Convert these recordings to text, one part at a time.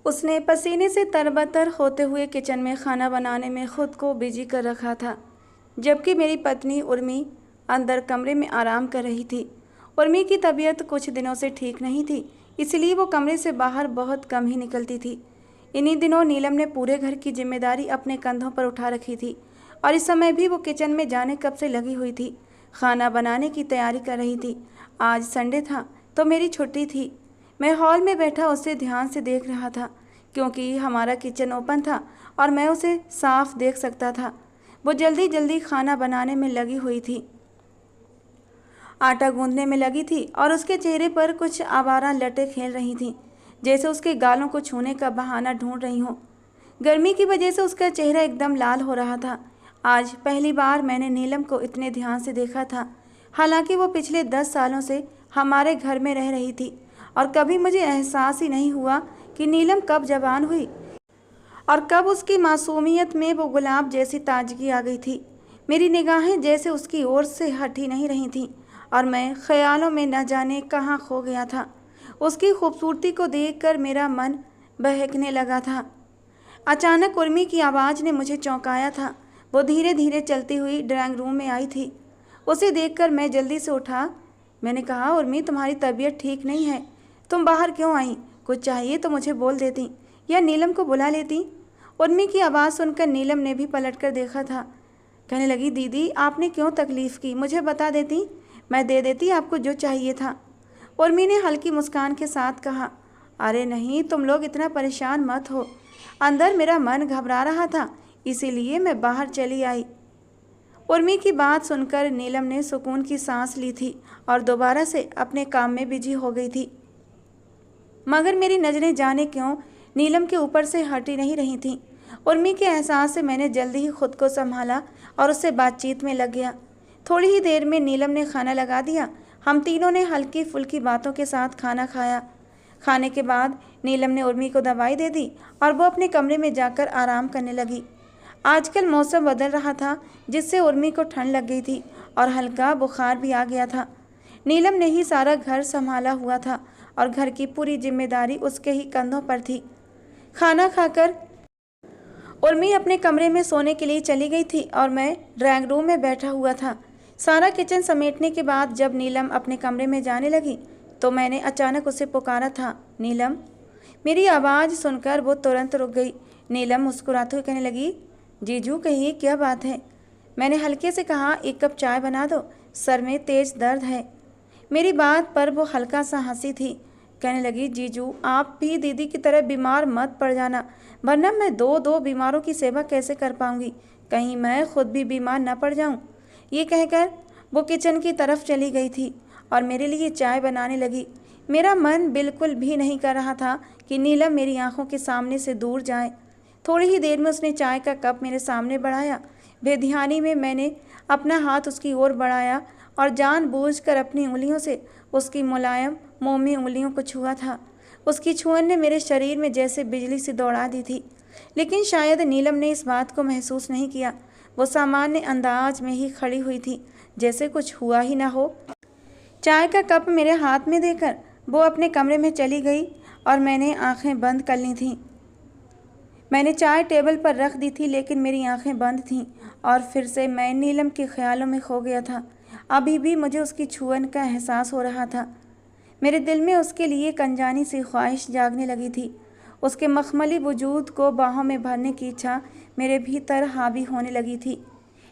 उसने पसीने से तरबतर होते हुए किचन में खाना बनाने में खुद को बिजी कर रखा था, जबकि मेरी पत्नी उर्मी अंदर कमरे में आराम कर रही थी। उर्मी की तबीयत कुछ दिनों से ठीक नहीं थी, इसलिए वो कमरे से बाहर बहुत कम ही निकलती थी। इन्हीं दिनों नीलम ने पूरे घर की जिम्मेदारी अपने कंधों पर उठा रखी थी और इस समय भी वो किचन में जाने कब से लगी हुई थी, खाना बनाने की तैयारी कर रही थी। आज संडे था तो मेरी छुट्टी थी। मैं हॉल में बैठा उसे ध्यान से देख रहा था, क्योंकि हमारा किचन ओपन था और मैं उसे साफ देख सकता था। वो जल्दी जल्दी खाना बनाने में लगी हुई थी, आटा गूंदने में लगी थी और उसके चेहरे पर कुछ आवारा लटें खेल रही थीं, जैसे उसके गालों को छूने का बहाना ढूंढ रही हों। गर्मी की वजह से उसका चेहरा एकदम लाल हो रहा था। आज पहली बार मैंने नीलम को इतने ध्यान से देखा था। हालांकि वो पिछले 10 सालों से हमारे घर में रह रही थी और कभी मुझे एहसास ही नहीं हुआ कि नीलम कब जवान हुई और कब उसकी मासूमियत में वो गुलाब जैसी ताजगी आ गई थी। मेरी निगाहें जैसे उसकी ओर से हटी नहीं रही थीं और मैं ख्यालों में न जाने कहाँ खो गया था। उसकी खूबसूरती को देखकर मेरा मन बहकने लगा था। अचानक उर्मी की आवाज़ ने मुझे चौंकाया था। वो धीरे धीरे चलती हुई ड्राइंग रूम में आई थी। उसे देखकर मैं जल्दी से उठा। मैंने कहा, उर्मी, तुम्हारी तबीयत ठीक नहीं है, तुम बाहर क्यों आई? कुछ चाहिए तो मुझे बोल देती या नीलम को बुला लेती। उर्मी की आवाज़ सुनकर नीलम ने भी पलटकर देखा था। कहने लगी, दीदी, आपने क्यों तकलीफ़ की? मुझे बता देती, मैं दे देती आपको जो चाहिए था। उर्मी ने हल्की मुस्कान के साथ कहा, अरे नहीं, तुम लोग इतना परेशान मत हो। अंदर मेरा मन घबरा रहा था, इसीलिए मैं बाहर चली आई। उर्मी की बात सुनकर नीलम ने सुकून की सांस ली थी और दोबारा से अपने काम में बिजी हो गई थी। मगर मेरी नज़रें जाने क्यों नीलम के ऊपर से हटी नहीं रही थीं। उर्मी के एहसास से मैंने जल्दी ही खुद को संभाला और उससे बातचीत में लग गया। थोड़ी ही देर में नीलम ने खाना लगा दिया। हम तीनों ने हल्की फुल्की बातों के साथ खाना खाया। खाने के बाद नीलम ने उर्मी को दवाई दे दी और वो अपने कमरे में जाकर आराम करने लगी। आजकल मौसम बदल रहा था, जिससे उर्मी को ठंड लग गई थी और हल्का बुखार भी आ गया था। नीलम ने ही सारा घर संभाला हुआ था और घर की पूरी जिम्मेदारी उसके ही कंधों पर थी। खाना खाकर उर्मी अपने कमरे में सोने के लिए चली गई थी और मैं ड्राइंग रूम में बैठा हुआ था। सारा किचन समेटने के बाद जब नीलम अपने कमरे में जाने लगी तो मैंने अचानक उसे पुकारा था, नीलम। मेरी आवाज़ सुनकर वो तुरंत रुक गई। नीलम मुस्कुराते हुए कहने लगी, जीजू, कहिए, क्या बात है? मैंने हल्के से कहा, 1 कप चाय बना दो, सर में तेज दर्द है। मेरी बात पर वो हल्का सा हंसी थी। कहने लगी, जीजू, आप भी दीदी की तरह बीमार मत पड़ जाना, वरना मैं दो बीमारों की सेवा कैसे कर पाऊंगी? कहीं मैं खुद भी बीमार न पड़ जाऊं। ये कहकर वो किचन की तरफ चली गई थी और मेरे लिए चाय बनाने लगी। मेरा मन बिल्कुल भी नहीं कर रहा था कि नीलम मेरी आंखों के सामने से दूर जाए। थोड़ी ही देर में उसने चाय का कप मेरे सामने बढ़ाया। बेध्यानी में मैंने अपना हाथ उसकी ओर बढ़ाया और जानबूझकर अपनी उंगलियों से उसकी मुलायम मोमी उंगलियों को छुआ था। उसकी छुअन ने मेरे शरीर में जैसे बिजली सी दौड़ा दी थी, लेकिन शायद नीलम ने इस बात को महसूस नहीं किया। वो सामान्य अंदाज में ही खड़ी हुई थी, जैसे कुछ हुआ ही ना हो। चाय का कप मेरे हाथ में देकर वो अपने कमरे में चली गई और मैंने आंखें बंद कर ली थीं। मैंने चाय टेबल पर रख दी थी, लेकिन मेरी आंखें बंद थीं और फिर से मैं नीलम के ख्यालों में खो गया था। अभी भी मुझे उसकी छुअन का एहसास हो रहा था। मेरे दिल में उसके लिए एक अनजानी सी ख्वाहिश जागने लगी थी। उसके मखमली वजूद को बाहों में भरने की इच्छा मेरे भीतर हावी होने लगी थी,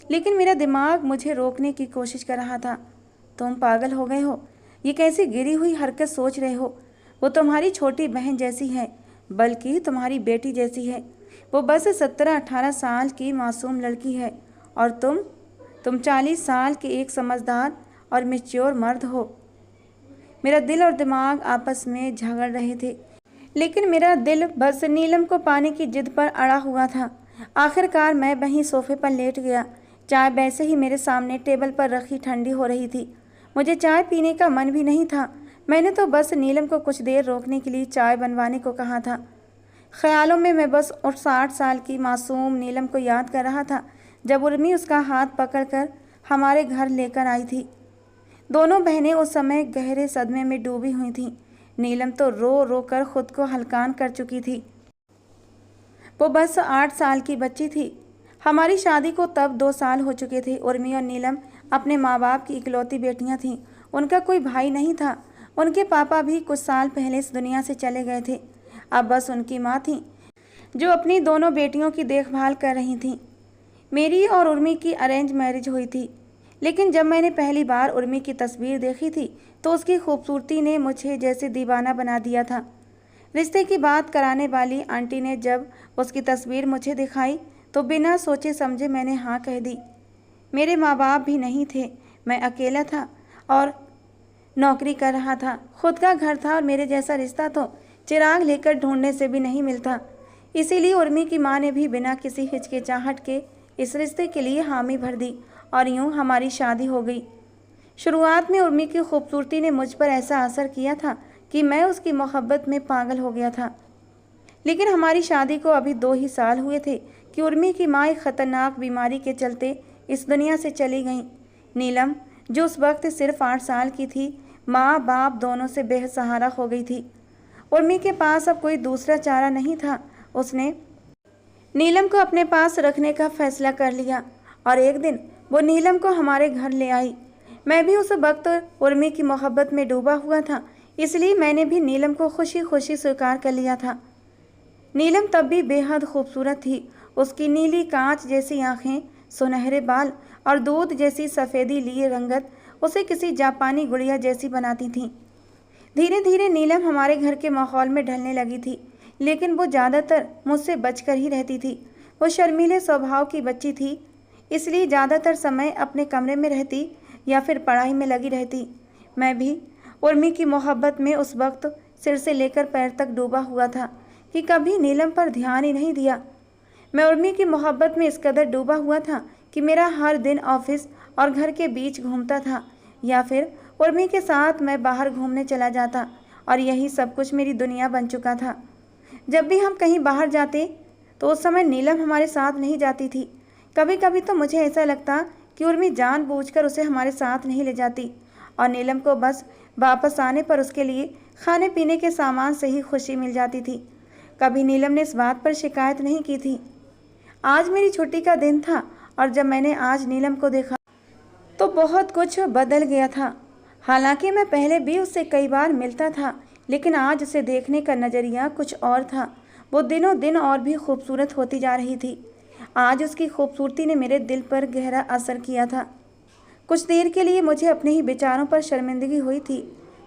लेकिन मेरा दिमाग मुझे रोकने की कोशिश कर रहा था। तुम पागल हो गए हो, ये कैसी गिरी हुई हरकत सोच रहे हो? वो तुम्हारी छोटी बहन जैसी है, बल्कि तुम्हारी बेटी जैसी है। वो बस 17-18 साल की मासूम लड़की है और तुम 40 साल के एक समझदार और मैच्योर मर्द हो। मेरा दिल और दिमाग आपस में झगड़ रहे थे, लेकिन मेरा दिल बस नीलम को पाने की जिद पर अड़ा हुआ था। आखिरकार मैं वहीं सोफे पर लेट गया। चाय वैसे ही मेरे सामने टेबल पर रखी ठंडी हो रही थी। मुझे चाय पीने का मन भी नहीं था। मैंने तो बस नीलम को कुछ देर रोकने के लिए चाय बनवाने को कहा था। ख्यालों में मैं बस 60 साल की मासूम नीलम को याद कर रहा था, जब उर्मी उसका हाथ पकड़कर हमारे घर लेकर आई थी। दोनों बहनें उस समय गहरे सदमे में डूबी हुई थीं। नीलम तो रो रो कर खुद को हलकान कर चुकी थी। वो बस 8 साल की बच्ची थी। हमारी शादी को तब 2 साल हो चुके थे। उर्मी और नीलम अपने माँ बाप की इकलौती बेटियां थीं। उनका कोई भाई नहीं था। उनके पापा भी कुछ साल पहले इस दुनिया से चले गए थे। अब बस उनकी माँ थी जो अपनी दोनों बेटियों की देखभाल कर रही थीं। मेरी और उर्मी की अरेंज मैरिज हुई थी, लेकिन जब मैंने पहली बार उर्मी की तस्वीर देखी थी तो उसकी खूबसूरती ने मुझे जैसे दीवाना बना दिया था। रिश्ते की बात कराने वाली आंटी ने जब उसकी तस्वीर मुझे दिखाई तो बिना सोचे समझे मैंने हाँ कह दी। मेरे माँ बाप भी नहीं थे, मैं अकेला था और नौकरी कर रहा था। खुद का घर था और मेरे जैसा रिश्ता तो चिराग लेकर ढूंढने से भी नहीं मिलता। इसीलिए उर्मी की माँ ने भी बिना किसी हिचकिचाहट के इस रिश्ते के लिए हामी भर दी और यूं हमारी शादी हो गई। शुरुआत में उर्मी की खूबसूरती ने मुझ पर ऐसा असर किया था कि मैं उसकी मोहब्बत में पागल हो गया था। लेकिन हमारी शादी को अभी 2 ही साल हुए थे कि उर्मी की माँ एक खतरनाक बीमारी के चलते इस दुनिया से चली गईं। नीलम, जो उस वक्त सिर्फ 8 साल की थी, माँ बाप दोनों से बेसहारा हो गई थी। उर्मी के पास अब कोई दूसरा चारा नहीं था। उसने नीलम को अपने पास रखने का फैसला कर लिया और एक दिन वो नीलम को हमारे घर ले आई। मैं भी उस वक्त उर्मी की मोहब्बत में डूबा हुआ था, इसलिए मैंने भी नीलम को खुशी खुशी स्वीकार कर लिया था। नीलम तब भी बेहद खूबसूरत थी। उसकी नीली कांच जैसी आंखें, सुनहरे बाल और दूध जैसी सफ़ेदी लिए रंगत उसे किसी जापानी गुड़िया जैसी बनाती थी। धीरे धीरे नीलम हमारे घर के माहौल में ढलने लगी थी, लेकिन वो ज़्यादातर मुझसे बचकर ही रहती थी। वो शर्मीले स्वभाव की बच्ची थी, इसलिए ज़्यादातर समय अपने कमरे में रहती या फिर पढ़ाई में लगी रहती। मैं भी उर्मी की मोहब्बत में उस वक्त सिर से लेकर पैर तक डूबा हुआ था कि कभी नीलम पर ध्यान ही नहीं दिया। मैं उर्मी की मोहब्बत में इस कदर डूबा हुआ था कि मेरा हर दिन ऑफिस और घर के बीच घूमता था, या फिर उर्मी के साथ मैं बाहर घूमने चला जाता और यही सब कुछ मेरी दुनिया बन चुका था। जब भी हम कहीं बाहर जाते तो उस समय नीलम हमारे साथ नहीं जाती थी। कभी कभी तो मुझे ऐसा लगता कि उर्मी जानबूझकर उसे हमारे साथ नहीं ले जाती और नीलम को बस वापस आने पर उसके लिए खाने पीने के सामान से ही खुशी मिल जाती थी। कभी नीलम ने इस बात पर शिकायत नहीं की थी। आज मेरी छुट्टी का दिन था और जब मैंने आज नीलम को देखा तो बहुत कुछ बदल गया था। हालांकि मैं पहले भी उससे कई बार मिलता था, लेकिन आज उसे देखने का नज़रिया कुछ और था। वो दिनों दिन और भी खूबसूरत होती जा रही थी। आज उसकी खूबसूरती ने मेरे दिल पर गहरा असर किया था। कुछ देर के लिए मुझे अपने ही विचारों पर शर्मिंदगी हुई थी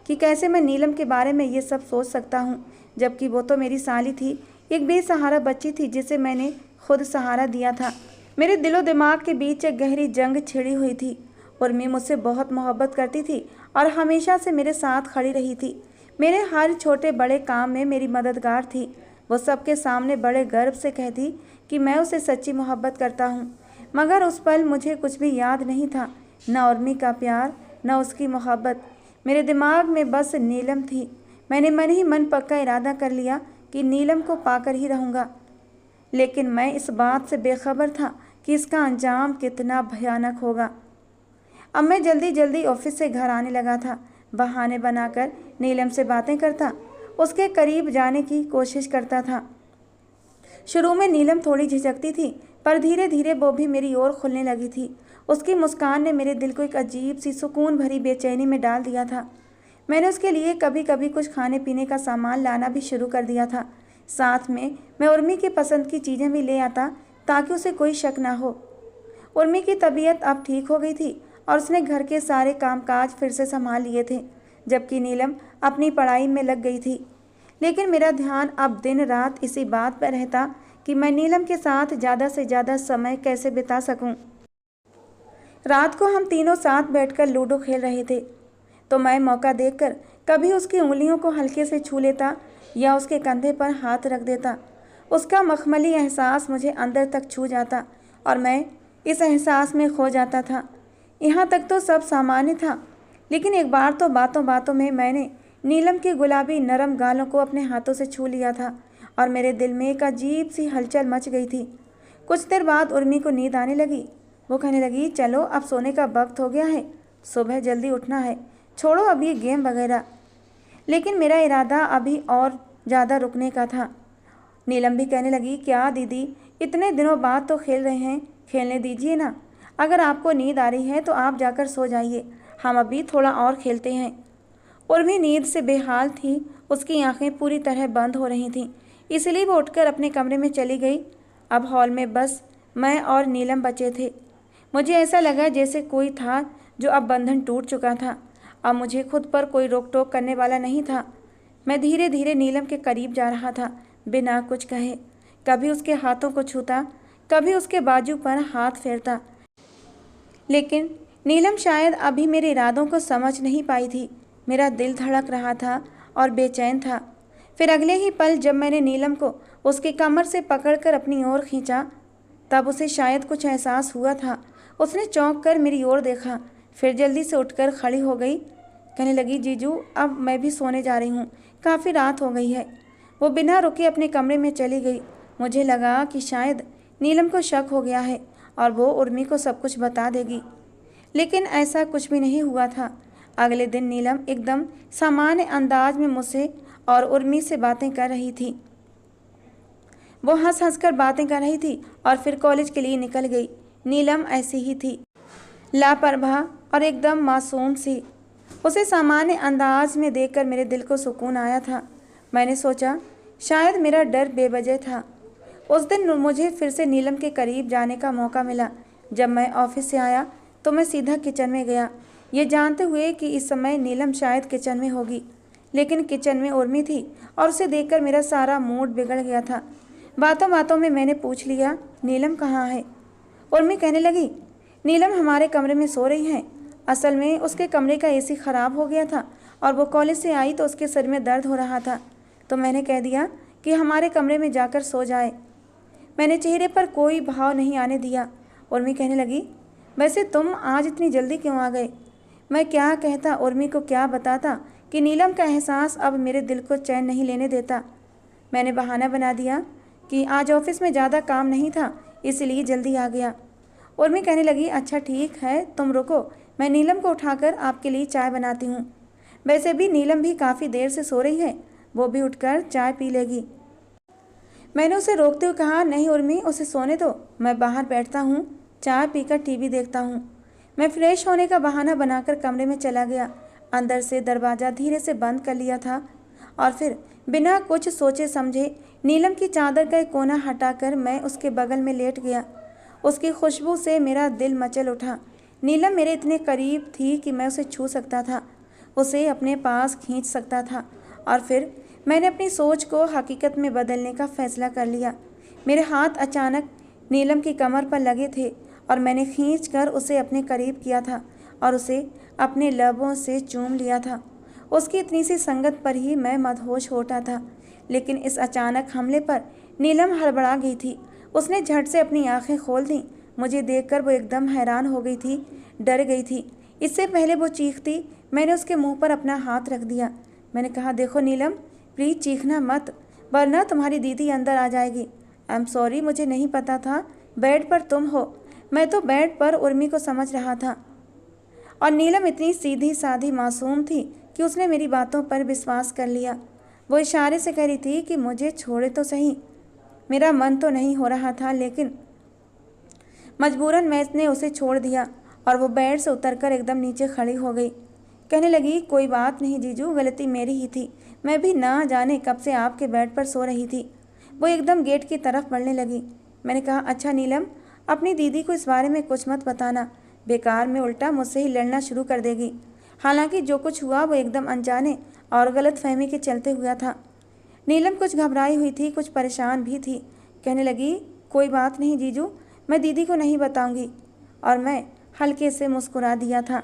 कि कैसे मैं नीलम के बारे में ये सब सोच सकता हूँ, जबकि वो तो मेरी साली थी, एक बेसहारा बच्ची थी जिसे मैंने खुद सहारा दिया था। मेरे दिलो दिमाग के बीच एक गहरी जंग छिड़ी हुई थी। उर्मी मुझसे बहुत मोहब्बत करती थी और हमेशा से मेरे साथ खड़ी रही थी। मेरे हर छोटे बड़े काम में मेरी मददगार थी। वो सबके सामने बड़े गर्व से कहती कि मैं उसे सच्ची मोहब्बत करता हूँ, मगर उस पल मुझे कुछ भी याद नहीं था, न उर्मी का प्यार न उसकी मोहब्बत। मेरे दिमाग में बस नीलम थी। मैंने मन ही मन पक्का इरादा कर लिया कि नीलम को पाकर ही रहूँगा, लेकिन मैं इस बात से बेखबर था कि इसका अंजाम कितना भयानक होगा। अब मैं जल्दी जल्दी ऑफिस से घर आने लगा था। बहाने बनाकर नीलम से बातें करता, उसके करीब जाने की कोशिश करता था। शुरू में नीलम थोड़ी झिझकती थी, पर धीरे धीरे वो भी मेरी ओर खुलने लगी थी। उसकी मुस्कान ने मेरे दिल को एक अजीब सी सुकून भरी बेचैनी में डाल दिया था। मैंने उसके लिए कभी कभी कुछ खाने पीने का सामान लाना भी शुरू कर दिया था। साथ में मैं उर्मी की पसंद की चीज़ें भी ले आता ताकि उसे कोई शक ना हो। उर्मी की तबीयत अब ठीक हो गई थी और उसने घर के सारे कामकाज फिर से संभाल लिए थे, जबकि नीलम अपनी पढ़ाई में लग गई थी। लेकिन मेरा ध्यान अब दिन रात इसी बात पर रहता कि मैं नीलम के साथ ज़्यादा से ज़्यादा समय कैसे बिता सकूं। रात को हम तीनों साथ बैठकर लूडो खेल रहे थे, तो मैं मौका देखकर कभी उसकी उंगलियों को हल्के से छू लेता या उसके कंधे पर हाथ रख देता। उसका मखमली एहसास मुझे अंदर तक छू जाता और मैं इस एहसास में खो जाता था। यहाँ तक तो सब सामान्य था, लेकिन एक बार तो बातों बातों में मैंने नीलम की गुलाबी नरम गालों को अपने हाथों से छू लिया था और मेरे दिल में एक अजीब सी हलचल मच गई थी। कुछ देर बाद उर्मी को नींद आने लगी। वो कहने लगी, चलो अब सोने का वक्त हो गया है, सुबह जल्दी उठना है, छोड़ो अब ये गेम वगैरह। लेकिन मेरा इरादा अभी और ज़्यादा रुकने का था। नीलम भी कहने लगी, क्या दीदी, इतने दिनों बाद तो खेल रहे हैं, खेलने दीजिए ना। अगर आपको नींद आ रही है तो आप जाकर सो जाइए, हम अभी थोड़ा और खेलते हैं। उर्मी नींद से बेहाल थी, उसकी आंखें पूरी तरह बंद हो रही थीं, इसलिए वो उठकर अपने कमरे में चली गई। अब हॉल में बस मैं और नीलम बचे थे। मुझे ऐसा लगा जैसे कोई था जो अब बंधन टूट चुका था। अब मुझे खुद पर कोई रोक टोक करने वाला नहीं था। मैं धीरे धीरे नीलम के करीब जा रहा था, बिना कुछ कहे। कभी उसके हाथों को छूता, कभी उसके बाजू पर हाथ फेरता, लेकिन नीलम शायद अभी मेरे इरादों को समझ नहीं पाई थी। मेरा दिल धड़क रहा था और बेचैन था। फिर अगले ही पल जब मैंने नीलम को उसकी कमर से पकड़कर अपनी ओर खींचा, तब उसे शायद कुछ एहसास हुआ था। उसने चौंक कर मेरी ओर देखा, फिर जल्दी से उठकर खड़ी हो गई। कहने लगी, जीजू अब मैं भी सोने जा रही हूँ, काफ़ी रात हो गई है। वो बिना रुके अपने कमरे में चली गई। मुझे लगा कि शायद नीलम को शक हो गया है और वो उर्मी को सब कुछ बता देगी, लेकिन ऐसा कुछ भी नहीं हुआ था। अगले दिन नीलम एकदम सामान्य अंदाज में मुझसे और उर्मी से बातें कर रही थी। वो हंस हंस कर बातें कर रही थी और फिर कॉलेज के लिए निकल गई। नीलम ऐसी ही थी, लापरवाह और एकदम मासूम सी। उसे सामान्य अंदाज में देखकर मेरे दिल को सुकून आया था। मैंने सोचा शायद मेरा डर बेवजह था। उस दिन मुझे फिर से नीलम के करीब जाने का मौका मिला। जब मैं ऑफिस से आया तो मैं सीधा किचन में गया, ये जानते हुए कि इस समय नीलम शायद किचन में होगी। लेकिन किचन में उर्मी थी और उसे देखकर मेरा सारा मूड बिगड़ गया था। बातों बातों में मैंने पूछ लिया, नीलम कहाँ है? उर्मी कहने लगी, नीलम हमारे कमरे में सो रही है। असल में उसके कमरे का एसी ख़राब हो गया था और वो कॉलेज से आई तो उसके सिर में दर्द हो रहा था, तो मैंने कह दिया कि हमारे कमरे में जाकर सो जाए। मैंने चेहरे पर कोई भाव नहीं आने दिया। उर्मी कहने लगी, वैसे तुम आज इतनी जल्दी क्यों आ गए? मैं क्या कहता, उर्मी को क्या बताता कि नीलम का एहसास अब मेरे दिल को चैन नहीं लेने देता। मैंने बहाना बना दिया कि आज ऑफिस में ज़्यादा काम नहीं था, इसलिए जल्दी आ गया। उर्मी कहने लगी, अच्छा ठीक है, तुम रुको, मैं नीलम को उठाकर आपके लिए चाय बनाती हूँ। वैसे भी नीलम भी काफ़ी देर से सो रही है, वो भी उठकर चाय पी लेगी। मैंने उसे रोकते हुए कहा, नहीं उर्मी, उसे सोने दो, मैं बाहर बैठता हूँ, चाय पीकर टीवी देखता हूँ। मैं फ्रेश होने का बहाना बनाकर कमरे में चला गया। अंदर से दरवाज़ा धीरे से बंद कर लिया था और फिर बिना कुछ सोचे समझे नीलम की चादर का एक कोना हटाकर मैं उसके बगल में लेट गया। उसकी खुशबू से मेरा दिल मचल उठा। नीलम मेरे इतने करीब थी कि मैं उसे छू सकता था, उसे अपने पास खींच सकता था। और फिर मैंने अपनी सोच को हकीकत में बदलने का फैसला कर लिया। मेरे हाथ अचानक नीलम की कमर पर लगे थे और मैंने खींचकर उसे अपने करीब किया था और उसे अपने लबों से चूम लिया था। उसकी इतनी सी संगत पर ही मैं मदहोश हो उठा था। लेकिन इस अचानक हमले पर नीलम हड़बड़ा गई थी। उसने झट से अपनी आंखें खोल दी। मुझे देखकर वो एकदम हैरान हो गई थी, डर गई थी। इससे पहले वो चीखती, मैंने उसके मुंह पर अपना हाथ रख दिया। मैंने कहा, देखो नीलम, प्लीज़ चीखना मत, वरना तुम्हारी दीदी अंदर आ जाएगी। आई एम सॉरी, मुझे नहीं पता था बेड पर तुम हो। मैं तो बेड पर उर्मी को समझ रहा था। और नीलम इतनी सीधी साधी मासूम थी कि उसने मेरी बातों पर विश्वास कर लिया। वो इशारे से कह रही थी कि मुझे छोड़े तो सही। मेरा मन तो नहीं हो रहा था, लेकिन मजबूरन मैंने उसे छोड़ दिया और वो बेड से उतरकर एकदम नीचे खड़ी हो गई। कहने लगी, कोई बात नहीं जीजू, गलती मेरी ही थी, मैं भी ना जाने कब से आपके बेड पर सो रही थी। वो एकदम गेट की तरफ बढ़ने लगी। मैंने कहा, अच्छा नीलम, अपनी दीदी को इस बारे में कुछ मत बताना, बेकार में उल्टा मुझसे ही लड़ना शुरू कर देगी। हालांकि जो कुछ हुआ वो एकदम अनजाने और गलत फहमी के चलते हुआ था। नीलम कुछ घबराई हुई थी, कुछ परेशान भी थी। कहने लगी, कोई बात नहीं जीजू, मैं दीदी को नहीं बताऊंगी। और मैं हल्के से मुस्कुरा दिया था।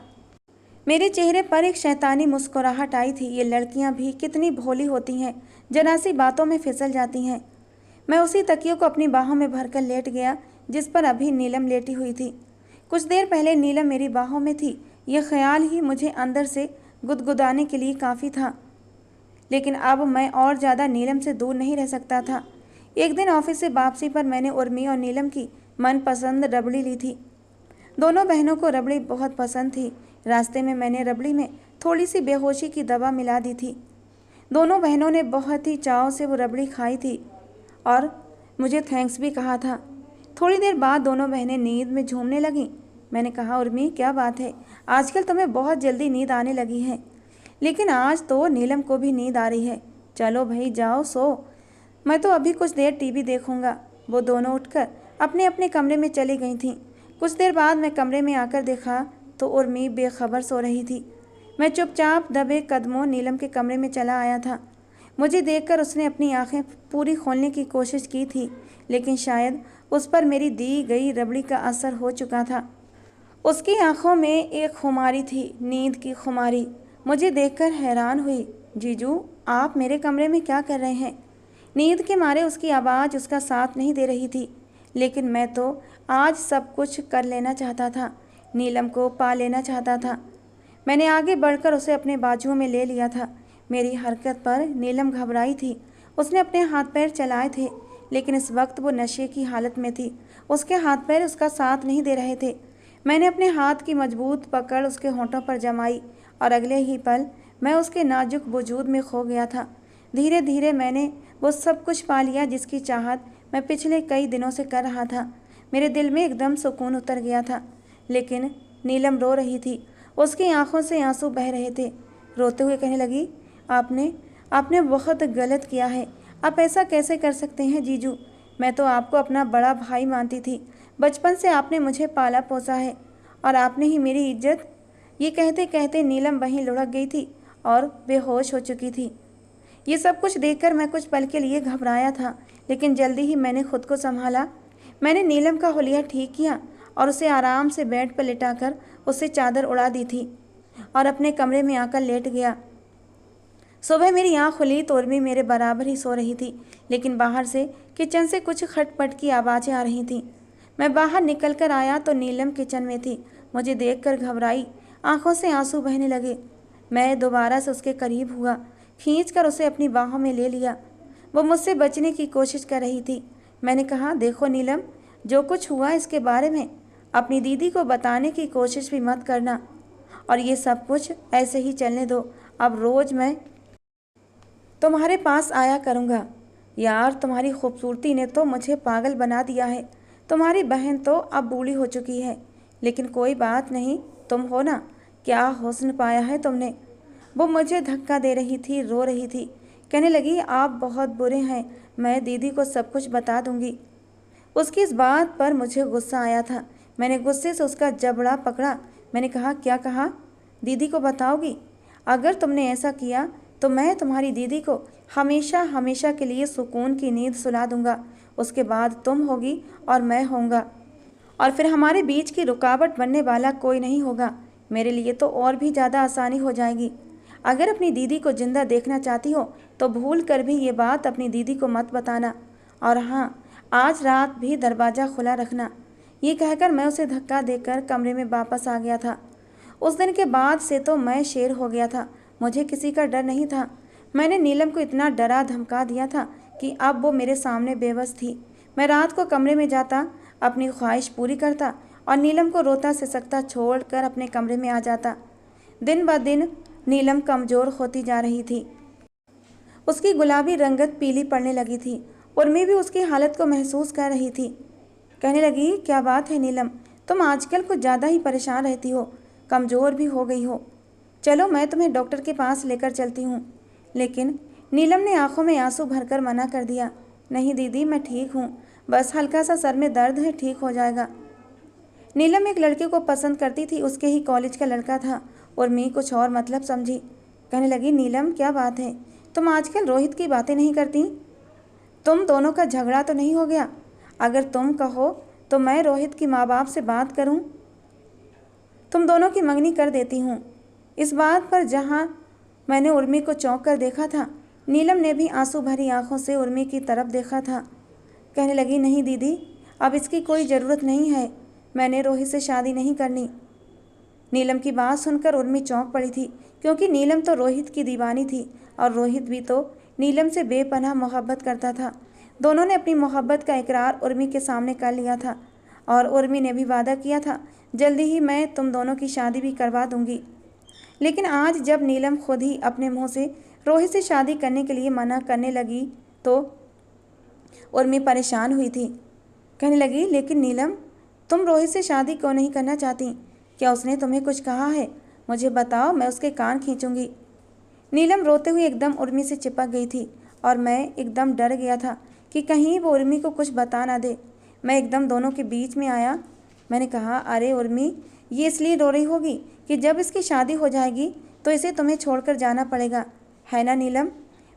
मेरे चेहरे पर एक शैतानी मुस्कुराहट आई थी। ये लड़कियां भी कितनी भोली होती हैं, जरा सी बातों में फिसल जाती हैं। मैं उसी तकियों को अपनी बाहों में भरकर लेट गया जिस पर अभी नीलम लेटी हुई थी। कुछ देर पहले नीलम मेरी बाहों में थी, यह ख्याल ही मुझे अंदर से गुदगुदाने के लिए काफ़ी था। लेकिन अब मैं और ज़्यादा नीलम से दूर नहीं रह सकता था। एक दिन ऑफिस से वापसी पर मैंने उर्मी और नीलम की मनपसंद रबड़ी ली थी। दोनों बहनों को रबड़ी बहुत पसंद थी। रास्ते में मैंने रबड़ी में थोड़ी सी बेहोशी की दवा मिला दी थी। दोनों बहनों ने बहुत ही चाव से वो रबड़ी खाई थी और मुझे थैंक्स भी कहा था। थोड़ी देर बाद दोनों बहनें नींद में झूमने लगीं। मैंने कहा, उर्मी क्या बात है, आजकल तुम्हें बहुत जल्दी नींद आने लगी है। लेकिन आज तो नीलम को भी नींद आ रही है। चलो भाई जाओ सो, मैं तो अभी कुछ देर टीवी देखूंगा। वो दोनों उठकर अपने अपने कमरे में चली गई थीं। कुछ देर बाद मैं कमरे में आकर देखा तो उर्मी बेखबर सो रही थी। मैं चुपचाप दबे कदमों नीलम के कमरे में चला आया था। मुझे देखकर उसने अपनी आंखें पूरी खोलने की कोशिश की थी, लेकिन शायद उस पर मेरी दी गई रबड़ी का असर हो चुका था। उसकी आंखों में एक खुमारी थी, नींद की खुमारी। मुझे देखकर हैरान हुई। जीजू, आप मेरे कमरे में क्या कर रहे हैं? नींद के मारे उसकी आवाज़ उसका साथ नहीं दे रही थी, लेकिन मैं तो आज सब कुछ कर लेना चाहता था, नीलम को पा लेना चाहता था। मैंने आगे बढ़कर उसे अपने बाजुओं में ले लिया था। मेरी हरकत पर नीलम घबराई थी। उसने अपने हाथ पैर चलाए थे, लेकिन इस वक्त वो नशे की हालत में थी। उसके हाथ पैर उसका साथ नहीं दे रहे थे। मैंने अपने हाथ की मजबूत पकड़ उसके होंठों पर जमाई और अगले ही पल मैं उसके नाजुक वजूद में खो गया था। धीरे धीरे मैंने वो सब कुछ पा लिया जिसकी चाहत मैं पिछले कई दिनों से कर रहा था। मेरे दिल में एकदम सुकून उतर गया था। लेकिन नीलम रो रही थी। उसकी आंखों से आंसू बह रहे थे। रोते हुए कहने लगी, आपने आपने बहुत गलत किया है। आप ऐसा कैसे कर सकते हैं जीजू? मैं तो आपको अपना बड़ा भाई मानती थी। बचपन से आपने मुझे पाला पोसा है और आपने ही मेरी इज्जत। ये कहते कहते नीलम वहीं लुढ़क गई थी और बेहोश हो चुकी थी। ये सब कुछ देखकर मैं कुछ पल के लिए घबराया था, लेकिन जल्दी ही मैंने खुद को संभाला। मैंने नीलम का हुलिया ठीक किया और उसे आराम से बेड पर लिटाकर उससे चादर उड़ा दी थी और अपने कमरे में आकर लेट गया। सुबह मेरी आँख खुली तो उर्मी मेरे बराबर ही सो रही थी, लेकिन बाहर से किचन से कुछ खटपट की आवाज़ें आ रही थीं। मैं बाहर निकल कर आया तो नीलम किचन में थी। मुझे देखकर घबराई, आंखों से आंसू बहने लगे। मैं दोबारा से उसके करीब हुआ, खींचकर उसे अपनी बाहों में ले लिया। वो मुझसे बचने की कोशिश कर रही थी। मैंने कहा, देखो नीलम, जो कुछ हुआ इसके बारे में अपनी दीदी को बताने की कोशिश भी मत करना और ये सब कुछ ऐसे ही चलने दो। अब रोज़ मैं तुम्हारे पास आया करूँगा। यार, तुम्हारी खूबसूरती ने तो मुझे पागल बना दिया है। तुम्हारी बहन तो अब बूढ़ी हो चुकी है, लेकिन कोई बात नहीं, तुम हो ना, क्या हुस्न पाया है तुमने। वो मुझे धक्का दे रही थी, रो रही थी, कहने लगी, आप बहुत बुरे हैं, मैं दीदी को सब कुछ बता दूंगी। उसकी इस बात पर मुझे गुस्सा आया था। मैंने गुस्से से उसका जबड़ा पकड़ा। मैंने कहा, क्या कहा? दीदी को बताओगी? अगर तुमने ऐसा किया तो मैं तुम्हारी दीदी को हमेशा हमेशा के लिए सुकून की नींद सुला दूंगा। उसके बाद तुम होगी और मैं होऊंगा, और फिर हमारे बीच की रुकावट बनने वाला कोई नहीं होगा। मेरे लिए तो और भी ज़्यादा आसानी हो जाएगी। अगर अपनी दीदी को जिंदा देखना चाहती हो तो भूल कर भी ये बात अपनी दीदी को मत बताना। और हाँ, आज रात भी दरवाज़ा खुला रखना। ये कहकर मैं उसे धक्का देकर कमरे में वापस आ गया था। उस दिन के बाद से तो मैं शेर हो गया था। मुझे किसी का डर नहीं था। मैंने नीलम को इतना डरा धमका दिया था कि अब वो मेरे सामने बेबस थी। मैं रात को कमरे में जाता, अपनी ख्वाहिश पूरी करता और नीलम को रोता सिसकता छोड़कर अपने कमरे में आ जाता। दिन ब दिन नीलम कमज़ोर होती जा रही थी। उसकी गुलाबी रंगत पीली पड़ने लगी थी। उर्मी भी उसकी हालत को महसूस कर रही थी। कहने लगी, क्या बात है नीलम, तुम आजकल कुछ ज़्यादा ही परेशान रहती हो, कमज़ोर भी हो गई हो। चलो मैं तुम्हें डॉक्टर के पास लेकर चलती हूँ। लेकिन नीलम ने आंखों में आंसू भरकर मना कर दिया। नहीं दीदी, मैं ठीक हूँ, बस हल्का सा सर में दर्द है, ठीक हो जाएगा। नीलम एक लड़के को पसंद करती थी, उसके ही कॉलेज का लड़का था। उर्मी कुछ और मतलब समझी। कहने लगी, नीलम क्या बात है, तुम आजकल रोहित की बातें नहीं करती? तुम दोनों का झगड़ा तो नहीं हो गया? अगर तुम कहो तो मैं रोहित की माँ बाप से बात करूं, तुम दोनों की मंगनी कर देती हूँ। इस बात पर जहाँ मैंने उर्मी को चौंक कर देखा था, नीलम ने भी आंसू भरी आंखों से उर्मी की तरफ देखा था। कहने लगी, नहीं दीदी, अब इसकी कोई ज़रूरत नहीं है, मैंने रोहित से शादी नहीं करनी। नीलम की बात सुनकर उर्मी चौंक पड़ी थी, क्योंकि नीलम तो रोहित की दीवानी थी और रोहित भी तो नीलम से बेपनाह मोहब्बत करता था। दोनों ने अपनी मोहब्बत का इकरार उर्मी के सामने कर लिया था और उर्मी ने भी वादा किया था, जल्दी ही मैं तुम दोनों की शादी भी करवा दूंगी। लेकिन आज जब नीलम खुद ही अपने मुंह से रोहित से शादी करने के लिए मना करने लगी तो उर्मी परेशान हुई थी। कहने लगी, लेकिन नीलम, तुम रोहित से शादी क्यों नहीं करना चाहती? क्या उसने तुम्हें कुछ कहा है? मुझे बताओ, मैं उसके कान खींचूंगी। नीलम रोते हुए एकदम उर्मी से चिपक गई थी और मैं एकदम डर गया था कि कहीं वो उर्मी को कुछ बता ना दे। मैं एकदम दोनों के बीच में आया। मैंने कहा, अरे उर्मी, ये इसलिए रो रही होगी कि जब इसकी शादी हो जाएगी तो इसे तुम्हें छोड़कर जाना पड़ेगा, है ना नीलम?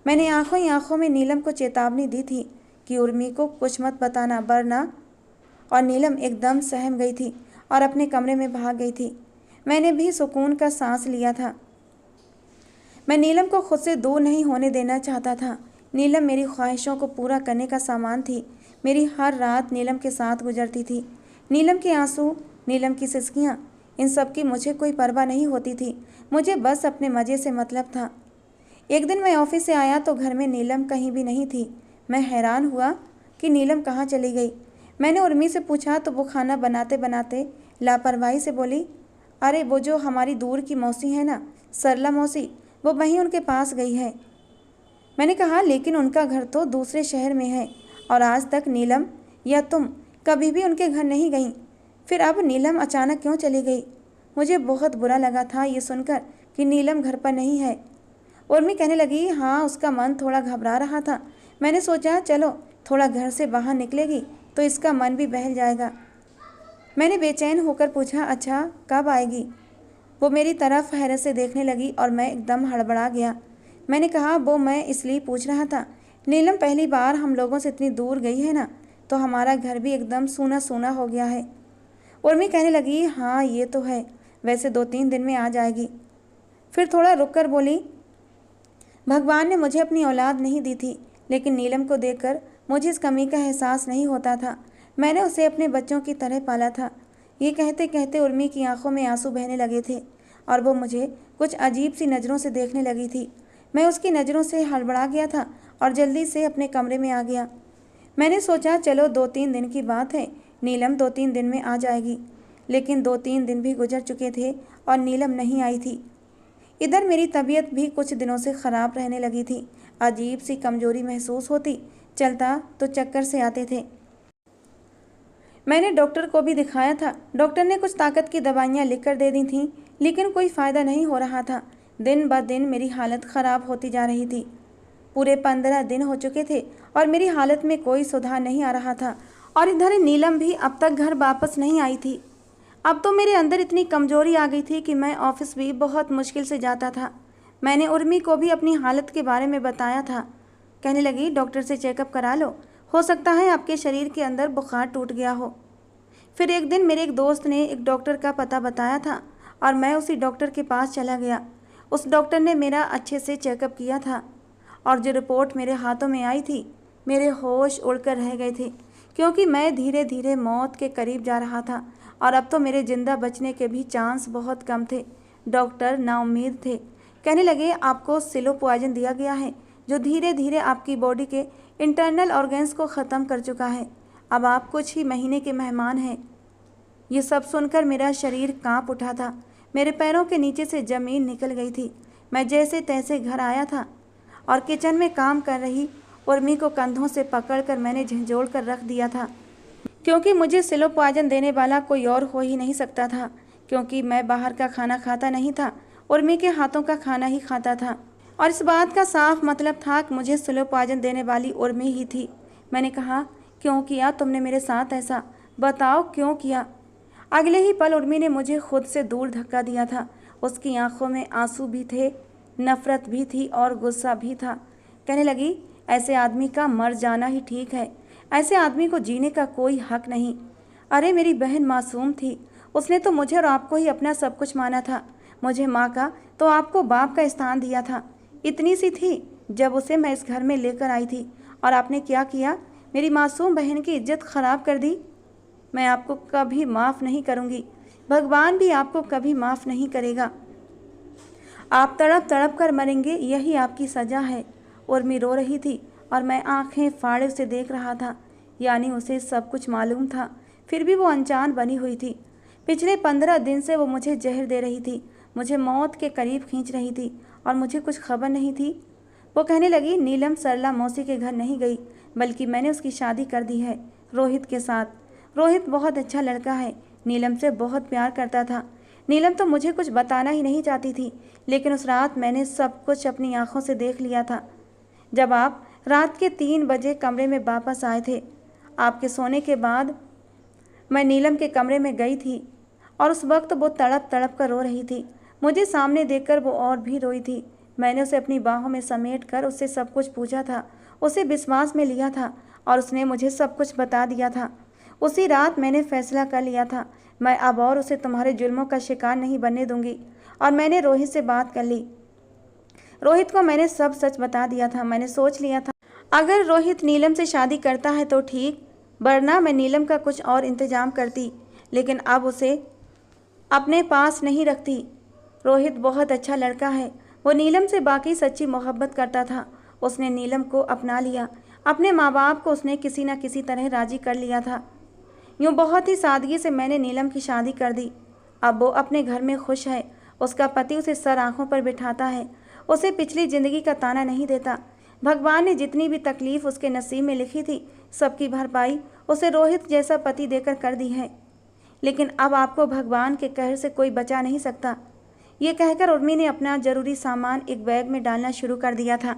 मैंने आंखों ही आंखों में नीलम को चेतावनी दी थी कि उर्मी को कुछ मत बताना, वरना। और नीलम एकदम सहम गई थी और अपने कमरे में भाग गई थी। मैंने भी सुकून का सांस लिया था। मैं नीलम को खुद से दूर नहीं होने देना चाहता था। नीलम मेरी ख्वाहिशों को पूरा करने का सामान थी। मेरी हर रात नीलम के साथ गुजरती थी। नीलम के आंसू, नीलम की सिसकियाँ, इन सब की मुझे कोई परवाह नहीं होती थी। मुझे बस अपने मज़े से मतलब था। एक दिन मैं ऑफिस से आया तो घर में नीलम कहीं भी नहीं थी। मैं हैरान हुआ कि नीलम कहाँ चली गई। मैंने उर्मी से पूछा तो वो खाना बनाते बनाते लापरवाही से बोली, अरे वो जो हमारी दूर की मौसी है ना, सरला मौसी, वो वहीं उनके पास गई है। मैंने कहा, लेकिन उनका घर तो दूसरे शहर में है और आज तक नीलम या तुम कभी भी उनके घर नहीं गई। फिर अब नीलम अचानक क्यों चली गई? मुझे बहुत बुरा लगा था ये सुनकर कि नीलम घर पर नहीं है। उर्मी कहने लगी, हाँ, उसका मन थोड़ा घबरा रहा था। मैंने सोचा चलो थोड़ा घर से बाहर निकलेगी तो इसका मन भी बहल जाएगा। मैंने बेचैन होकर पूछा, अच्छा कब आएगी? वो मेरी तरफ हैरत से देखने लगी और मैं एकदम हड़बड़ा गया। मैंने कहा, वो मैं इसलिए पूछ रहा था, नीलम पहली बार हम लोगों से इतनी दूर गई है ना, तो हमारा घर भी एकदम सूना सूना हो गया है। उर्मी कहने लगी, हाँ ये तो है, वैसे 2-3 दिन में आ जाएगी। फिर थोड़ा रुक कर बोली, भगवान ने मुझे अपनी औलाद नहीं दी थी, लेकिन नीलम को देखकर मुझे इस कमी का एहसास नहीं होता था। मैंने उसे अपने बच्चों की तरह पाला था। ये कहते कहते उर्मी की आंखों में आंसू बहने लगे थे और वो मुझे कुछ अजीब सी नज़रों से देखने लगी थी। मैं उसकी नज़रों से हड़बड़ा गया था और जल्दी से अपने कमरे में आ गया। मैंने सोचा चलो 2-3 दिन की बात है, नीलम 2-3 दिन में आ जाएगी। लेकिन 2-3 दिन भी गुजर चुके थे और नीलम नहीं आई थी। इधर मेरी तबीयत भी कुछ दिनों से ख़राब रहने लगी थी। अजीब सी कमजोरी महसूस होती, चलता तो चक्कर से आते थे। मैंने डॉक्टर को भी दिखाया था। डॉक्टर ने कुछ ताकत की दवाइयाँ लिख कर दे दी थीं, लेकिन कोई फ़ायदा नहीं हो रहा था। दिन ब दिन मेरी हालत ख़राब होती जा रही थी। पूरे 15 दिन हो चुके थे और मेरी हालत में कोई सुधार नहीं आ रहा था। और इधर नीलम भी अब तक घर वापस नहीं आई थी। अब तो मेरे अंदर इतनी कमज़ोरी आ गई थी कि मैं ऑफिस भी बहुत मुश्किल से जाता था। मैंने उर्मी को भी अपनी हालत के बारे में बताया था। कहने लगी, डॉक्टर से चेकअप करा लो, हो सकता है आपके शरीर के अंदर बुखार टूट गया हो। फिर एक दिन मेरे एक दोस्त ने एक डॉक्टर का पता बताया था और मैं उसी डॉक्टर के पास चला गया। उस डॉक्टर ने मेरा अच्छे से चेकअप किया था और जो रिपोर्ट मेरे हाथों में आई थी, मेरे होश उड़कर रह गए थे, क्योंकि मैं धीरे धीरे मौत के करीब जा रहा था और अब तो मेरे ज़िंदा बचने के भी चांस बहुत कम थे। डॉक्टर नाउम्मीद थे। कहने लगे, आपको सिलो पॉइजन दिया गया है जो धीरे धीरे आपकी बॉडी के इंटरनल ऑर्गन्स को ख़त्म कर चुका है। अब आप कुछ ही महीने के मेहमान हैं। ये सब सुनकर मेरा शरीर कांप उठा था। मेरे पैरों के नीचे से ज़मीन निकल गई थी। मैं जैसे तैसे घर आया था और किचन में काम कर रही उर्मी को कंधों से पकड़कर मैंने झंझोड़ कर रख दिया था, क्योंकि मुझे सिलो पॉइजन देने वाला कोई और हो ही नहीं सकता था, क्योंकि मैं बाहर का खाना खाता नहीं था, उर्मी के हाथों का खाना ही खाता था। और इस बात का साफ मतलब था कि मुझे स्लो पॉइजन देने वाली उर्मी ही थी। मैंने कहा, क्यों किया तुमने मेरे साथ ऐसा? बताओ क्यों किया? अगले ही पल उर्मी ने मुझे खुद से दूर धक्का दिया था। उसकी आंखों में आंसू भी थे, नफरत भी थी और गुस्सा भी था। कहने लगी, ऐसे आदमी का मर जाना ही ठीक है, ऐसे आदमी को जीने का कोई हक नहीं। अरे मेरी बहन मासूम थी, उसने तो मुझे और आपको ही अपना सब कुछ माना था। मुझे माँ का तो आपको बाप का स्थान दिया था। इतनी सी थी जब उसे मैं इस घर में लेकर आई थी, और आपने क्या किया? मेरी मासूम बहन की इज्जत खराब कर दी। मैं आपको कभी माफ़ नहीं करूँगी, भगवान भी आपको कभी माफ़ नहीं करेगा। आप तड़प तड़प कर मरेंगे, यही आपकी सज़ा है। उर्मी रो रही थी और मैं आंखें फाड़े उसे देख रहा था। यानी उसे सब कुछ मालूम था, फिर भी वो अनजान बनी हुई थी। पिछले 15 दिन से वो मुझे जहर दे रही थी, मुझे मौत के करीब खींच रही थी और मुझे कुछ खबर नहीं थी। वो कहने लगी, नीलम सरला मौसी के घर नहीं गई, बल्कि मैंने उसकी शादी कर दी है रोहित के साथ। रोहित बहुत अच्छा लड़का है, नीलम से बहुत प्यार करता था। नीलम तो मुझे कुछ बताना ही नहीं चाहती थी, लेकिन उस रात मैंने सब कुछ अपनी आंखों से देख लिया था। जब आप रात के 3 बजे कमरे में वापस आए थे, आपके सोने के बाद मैं नीलम के कमरे में गई थी और उस वक्त वो तड़प तड़प कर रो रही थी। मुझे सामने देखकर वो और भी रोई थी। मैंने उसे अपनी बाहों में समेट कर उससे सब कुछ पूछा था, उसे विश्वास में लिया था और उसने मुझे सब कुछ बता दिया था। उसी रात मैंने फैसला कर लिया था, मैं अब और उसे तुम्हारे जुल्मों का शिकार नहीं बनने दूंगी। और मैंने रोहित से बात कर ली। रोहित को मैंने सब सच बता दिया था। मैंने सोच लिया था अगर रोहित नीलम से शादी करता है तो ठीक, वरना मैं नीलम का कुछ और इंतजाम करती, लेकिन अब उसे अपने पास नहीं रखती। रोहित बहुत अच्छा लड़का है, वो नीलम से बाकी सच्ची मोहब्बत करता था। उसने नीलम को अपना लिया, अपने माँ बाप को उसने किसी न किसी तरह राजी कर लिया था। यूँ बहुत ही सादगी से मैंने नीलम की शादी कर दी। अब वो अपने घर में खुश है, उसका पति उसे सर आँखों पर बिठाता है, उसे पिछली ज़िंदगी का ताना नहीं देता। भगवान ने जितनी भी तकलीफ़ उसके नसीब में लिखी थी, सबकी भरपाई उसे रोहित जैसा पति देकर कर दी है। लेकिन अब आपको भगवान के कहर से कोई बचा नहीं सकता। ये कहकर उर्मी ने अपना ज़रूरी सामान एक बैग में डालना शुरू कर दिया था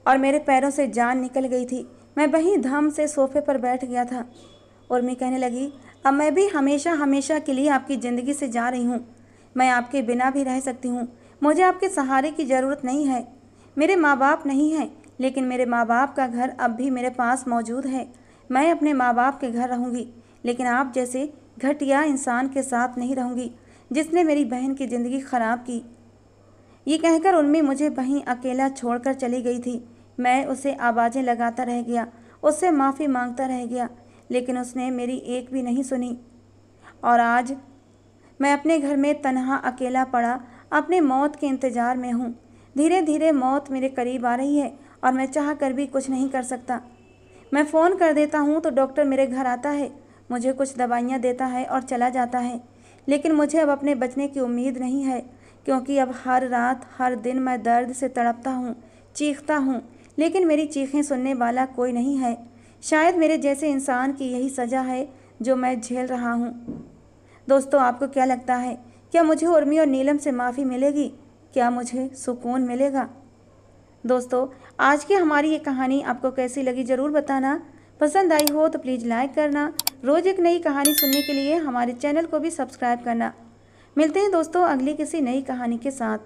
और मेरे पैरों से जान निकल गई थी। मैं वहीं धम से सोफे पर बैठ गया था। उर्मी कहने लगी, अब मैं भी हमेशा हमेशा के लिए आपकी ज़िंदगी से जा रही हूँ। मैं आपके बिना भी रह सकती हूँ, मुझे आपके सहारे की ज़रूरत नहीं है। मेरे माँ बाप नहीं हैं, लेकिन मेरे माँ बाप का घर अब भी मेरे पास मौजूद है। मैं अपने माँ बाप के घर रहूँगी, लेकिन आप जैसे घटिया इंसान के साथ नहीं रहूँगी जिसने मेरी बहन की ज़िंदगी ख़राब की। ये कहकर उर्मी मुझे वहीं अकेला छोड़कर चली गई थी। मैं उसे आवाज़ें लगाता रह गया, उससे माफ़ी मांगता रह गया, लेकिन उसने मेरी एक भी नहीं सुनी। और आज मैं अपने घर में तन्हा अकेला पड़ा अपने मौत के इंतज़ार में हूँ। धीरे धीरे मौत मेरे करीब आ रही है और मैं चाह कर भी कुछ नहीं कर सकता। मैं फ़ोन कर देता हूँ तो डॉक्टर मेरे घर आता है, मुझे कुछ दवाइयाँ देता है और चला जाता है। लेकिन मुझे अब अपने बचने की उम्मीद नहीं है, क्योंकि अब हर रात हर दिन मैं दर्द से तड़पता हूँ, चीखता हूँ, लेकिन मेरी चीखें सुनने वाला कोई नहीं है। शायद मेरे जैसे इंसान की यही सज़ा है जो मैं झेल रहा हूँ। दोस्तों, आपको क्या लगता है, क्या मुझे उर्मी और नीलम से माफ़ी मिलेगी? क्या मुझे सुकून मिलेगा? दोस्तों, आज की हमारी ये कहानी आपको कैसी लगी ज़रूर बताना। पसंद आई हो तो प्लीज़ लाइक करना। रोज़ एक नई कहानी सुनने के लिए हमारे चैनल को भी सब्सक्राइब करना। मिलते हैं दोस्तों अगली किसी नई कहानी के साथ।